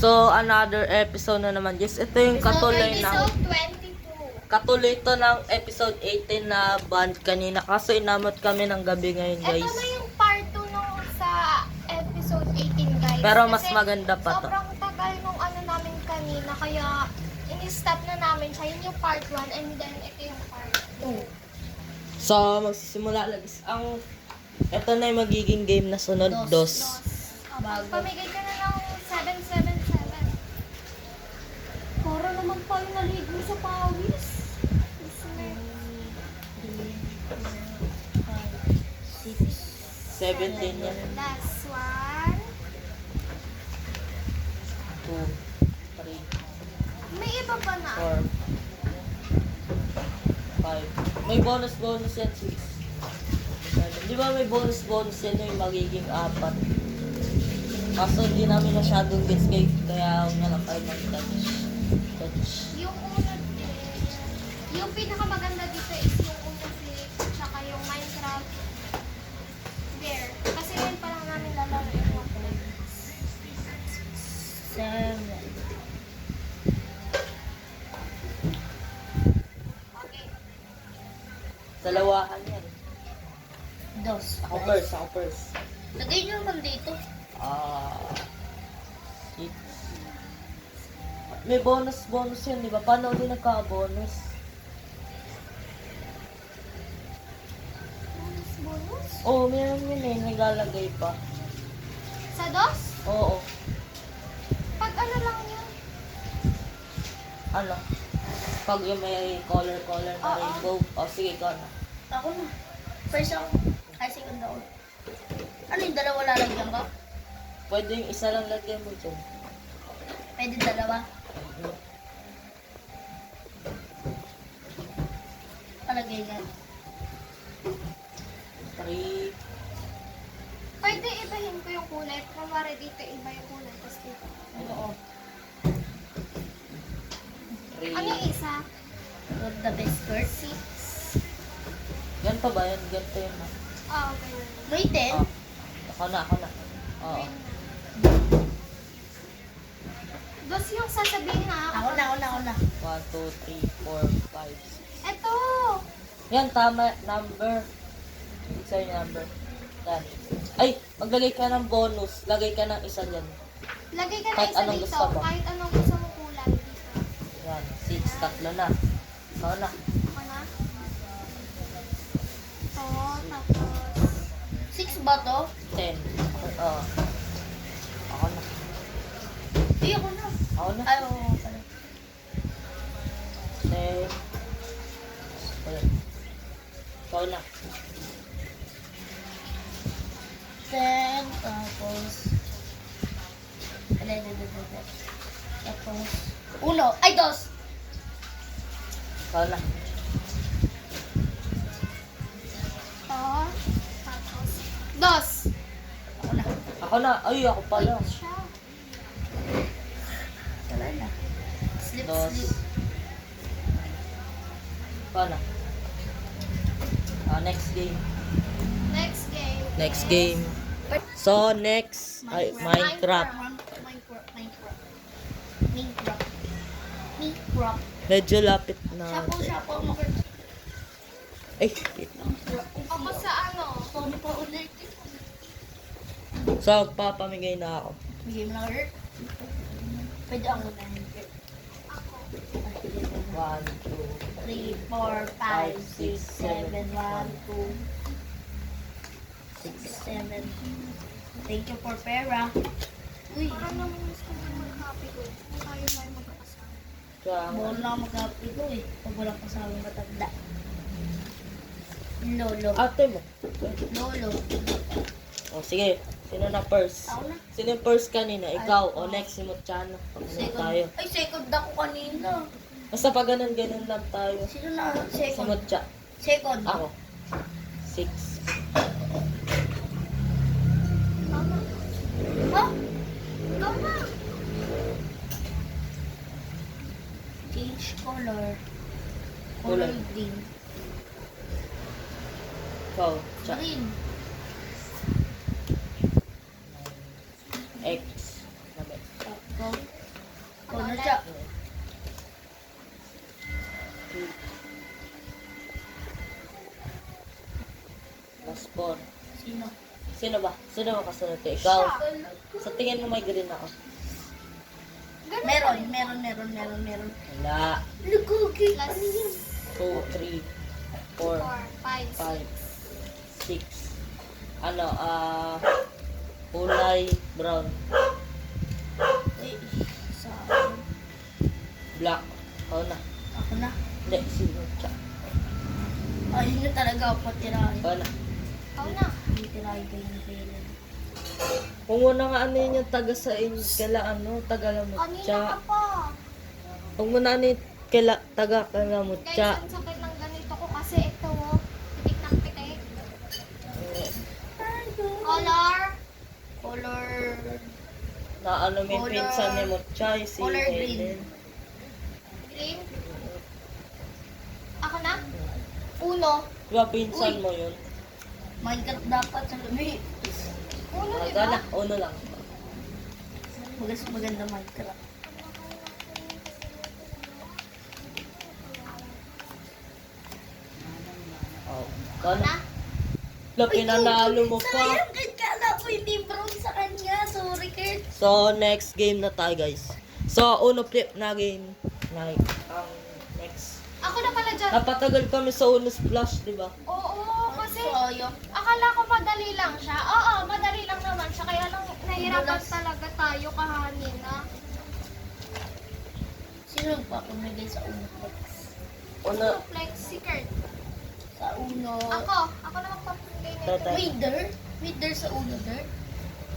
So, another episode na naman, guys. Ito yung katuloy ng... Episode 22. Katuloy to ng episode 18 na band kanina. Kaso inamot kami ng gabi ngayon, guys. Ito na yung part 2 nung sa episode 18, guys. Pero mas Kasi maganda pa to. sobrang tagal nung ano namin kanina. Kaya, in-stop na namin siya. Yun yung part 1 and then ito yung part 2. So, magsisimula lang, guys. Ito na yung magiging game na sunod. Dos. Pamigay ka na ng 777. Para naman tayo naligo sa pawis. 17 yan. Last one. 2, 3, May iba pa na. 4, 5. May bonus yan, 6. Di ba may bonus yan yung magiging 4? Kaso hindi namin masyadong gets guys, kaya huwag na lang tayo mag-touch. Yung una yung pinakamaganda dito is yung una flip, tsaka yung Minecraft. There. Kasi yun pa lang namin lalaro yung mga points. 7. Okay. Dalawahan yan. Dos. Ako first. Lagay nyo naman dito. 6. May bonus yan, di ba? Paano ulit nagka-bonus? Bonus? Oo, meron yun eh. Naglalagay pa. Sa dos? Oo. Pag ano lang yun? Ano? Pag yung may color na Oo. rainbow. O, sige, ikaw na. Ako na. First ako. Ay, second ako. Ano yung dalawa lalagyan ka? Pwede yung isa lang lagyan mo dyan. Pwede dalawa. Palagay ka. 3. Pwede ibahin ko yung kulay. Kumari dito iba yung kulay. Tapos dito. Oo. 3. Ano yung isa? For the best first. 6. Yan pa ba? Yan, ganito yun na. Okay. Wait eh. Oh. Ako na. Oo. Green na. Dos yung sasabihin na Ako na. 1, 2, 3, 4, 5, 6. Ito! Yan, tama. Number. Isa yung number. Yan. Ay, maglagay ka ng bonus. Lagay ka ng isa dyan. Lagay ka na Kahit isa anong dito. gusto mo. Kahit anong gusto mong kulay dito. Yan. 6. Tatlo na. Ikaw na. Ako na. Ito, tapos... 6 ba to? 10. Oo. Ako na. Hindi ako na. Ako na. Ay, oo. Pala. 10. Ikaw na. 10. Tapos... Tapos... 1. Ay, 2. Ikaw na. Ito, tapos... Dos! Ako na. Ako na. Ay, ako pala. Wait siya. Wala na. Slip. Dos. Ikaw na. Next game. Next game. Next is game. So, next. Ay, Minecraft. Minecraft. Medyo lapit na. Siya po. Ay, wait lang. Ako sa ano? Sorry po ulit. So, papamigay na ako. Bigay mo na ulit. Pwede ako na. Ako. 1, 2, 3, 4, 5, 6, 7, 1, 2, 6, 7. Thank you for pera. Uy, Parang namunis ko na mag-happy ko. Kung tayo tayo magkakasama. bawal na mag-happy ko eh. Pag walang kasama matanda. Lolo. Ate mo. Lolo. O, sige. Sino na first? Ako na. Sino yung first kanina? Ikaw. O, next, si Mochano. Pag tayo. Ay, second ako kanina. Basta pag ganun lang tayo. Sino na? Si Second. Mocha. Second. Ako. 6. Tama. Ha? Tama. Change color. Color. Color green. Ikaw. Cha. Green. X. Nabi. Go. Tsa. Last four. Sino? Sino ba? Sino ba kasunod ko? Ikaw? Siya. Sa tingin mo may green ako? Ganun Meron, pa rin. meron. Wala. Lugugi. Plus 2, 3, 4, 4, 5, 5, 6. Ano, kulay brown. Eh, sa Black. Oo na. ako na. Hindi, sino siya? Ayun na talaga ako patirahin. Oo na. Ikaw na. Hindi tirahin kayo ng Helen. Kung muna nga ano yun yung taga sa inyo, kaila ano, taga Kanina lamutya. ka pa. Kung muna ano yung kaila, taga Guys, kalamutya. ang sakit ng ganito ko kasi ito oh. Pitik ng pitik. Color. Color. Na ano may Color- pinsan ni Mutya, si color green. Helen. Green. Ako na. Uno. Di ba pinsan Uy. mo yun? Minecraft dapat sa gabi. Uno, di Gana, ba? uno lang. Maganda Minecraft. Oh, Ako gana. na. Lo, pinanalo mo pa. Sayang, Kurt, kala ko hindi brown sa kanya. Sorry, Kurt. So, next game na tayo, guys. So, uno flip na game. Like, next. Ako na pala dyan. Napatagal kami sa uno splash, di ba? Oo, kasi Sayang. akala ko madali lang siya. Oo, madali lang naman siya. Kaya lang nahirapan Madulas. talaga tayo kahanina. Sino pa kumigay sa uno? Uno, Flex si Kurt. Sa uno. Ako na magpapagay na ito. Tatay. Wader? Wader sa uno, der?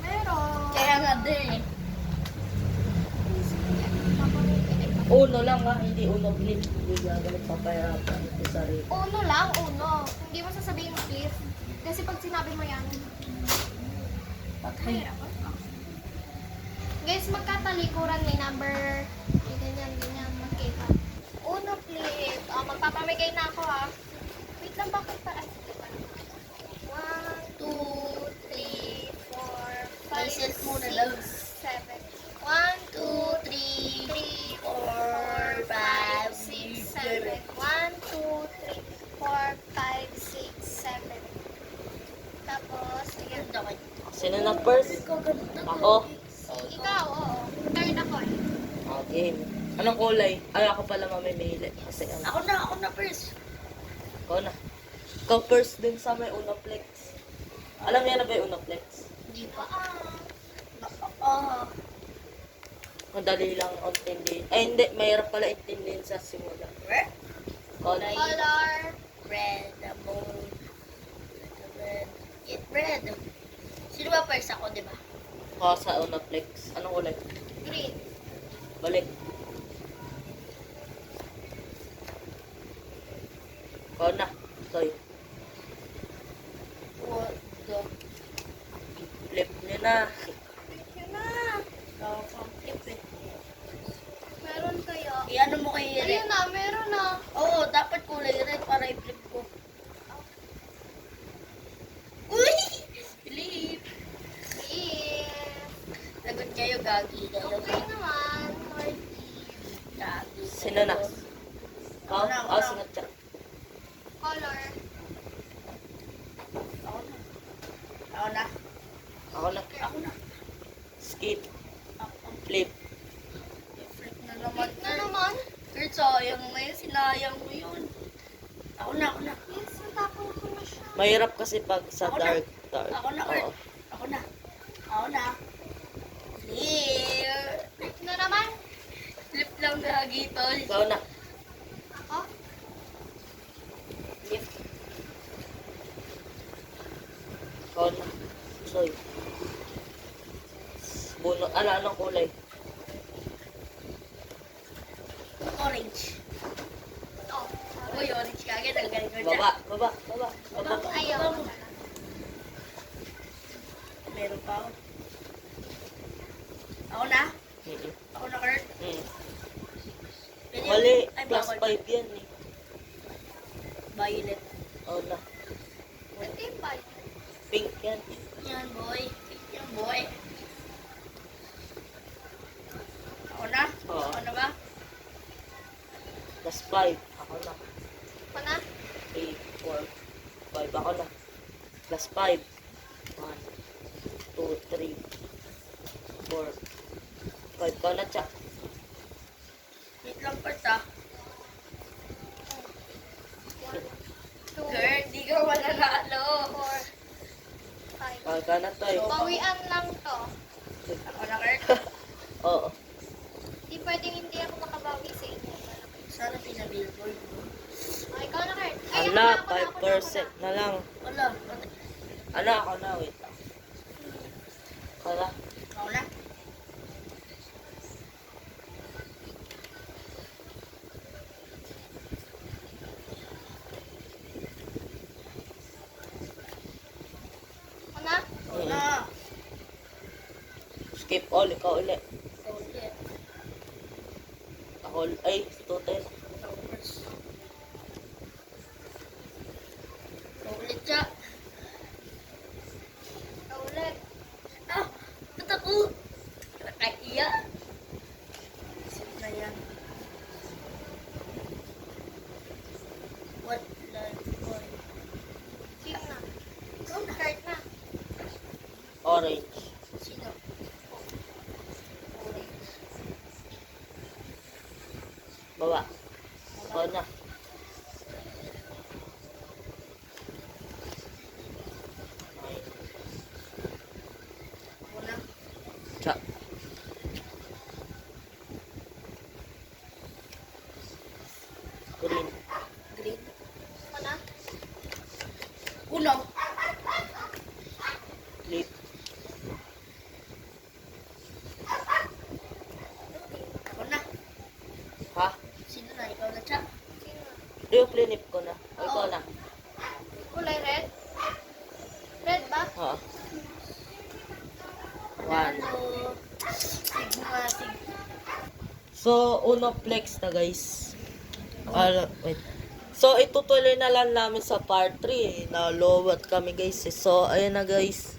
Meron. Kaya nga, der eh. uno lang ha, hindi uno flip. Hindi gagawin papayarapan ito sa rin. Uno lang, uno. Hindi mo sasabihin please. Kasi pag sinabi mo yan, Patay. mahirapan ka. Guys, magkatalikuran may number. Ganyan, magkita. Uno flip. Magpapamigay na ako ha. Wait lang, bakit pa? 1, 2, 3, 4, 5, Faces muna lang. 7. 1, 2, 3, 4, 5, 6, 7. 1, 2, 3, 4, 5, 6, 7. Tapos, ayan. Sino na first? Ako? Ikaw, oo. Third ako eh. Game. Anong kulay? Ay, ako pala mamimili. Kasi ano. Ako na first. Ikaw na. Ikaw first din sa may Unaplex. Alam niya na ba yung Unaplex? Hindi pa. Madali lang intindihin. Ay, hindi. Mahirap pala intindihin sa simula. Red? Kulay. Color. Red, the moon. Red. It red. Sino ba first ako, di ba? Ako sa Unaplex. Anong kulay? Green. Balik. Ikaw na. Toy. What the? Flip niyo na. Yun na. Ikaw pang flip eh. Meron kaya. Iano mo kay Ayun red? na, meron na. Oo, dapat kulay red para i-flip ko. Uy! Flip! Yes. Lagot kayo, gagi kayo. Okay naman. Lord. Gagi. Sino na? Ako? Ako na. Ako sunod siya. Color. Ako na. Ako na. Ako na. Ako na. Skip. Ako. Flip. Flip na naman. Na naman. Kurt, sayang mo yun. Sinayang mo yun. Ako na. Yes, natapon ko na siya. Mahirap kasi pag sa Ako na. dark. Ako na, Kurt. Oo. Ako na. Ako na. Flip. Flip na naman. Flip lang gagi, tol. Ikaw na. Ako. Flip. Ikaw na. Soy. Buno. Anong kulay? Orange. Oh. Uy, orange kagad. Ang galing ko dyan. Baba. Ayaw. Meron pa ako. Ako na? Mm-mm. Ako na, Kurt? Pwede Mali. Ay, Plus bawal. 5 yan eh. Violet. Oo na. Pwede ba? Pink yan. Yan, boy. Yan, boy. Ako na? Oo. Ako na ba? Last 5. Ako na. Ako na? 3, 4, 5. Ako na. Last 5. 1, 2, 3, 4, 5. Ka na, Cha. Wait lang part ah. 2, Girl, di ka mananalo. 4, 5. Ka na, Toy. Bawian lang to. Ako na, Kurt. Oo. Di pwedeng hindi ako makabawi sa inyo. Sana pinabillboard mo. Oh, ikaw na, Kurt. Ay, Ala, ako na, ako na, 5% na lang. Wala. Ala, ako na. Wait lang. Ala. Ako na. Ako na? Ako na. Skip all. Ikaw ulit. Ikaw ulit. Ako, ay, total. Ikaw first. Ikaw ulit siya. Ikaw ulit. Ah! Ba't ako? Nakaiya. Isip na yan. What life boy? Sino na? Ikaw na. Kurt na. Orange. Sino? Orange. Baba. Ako na. Ako na. Cha. Green. Green. Ako na? Uno. Flip. Ako na. Ha? Sino na? Ikaw na siya. Sino na? Yung flinip ko na. O, ikaw na. Kulay red? Red ba? Ha? 1. Ano? Sigma. So, uno flex na guys. Wait. So, itutuloy na lang namin sa part 3 eh. Na lowat kami guys eh. So, ayun na guys.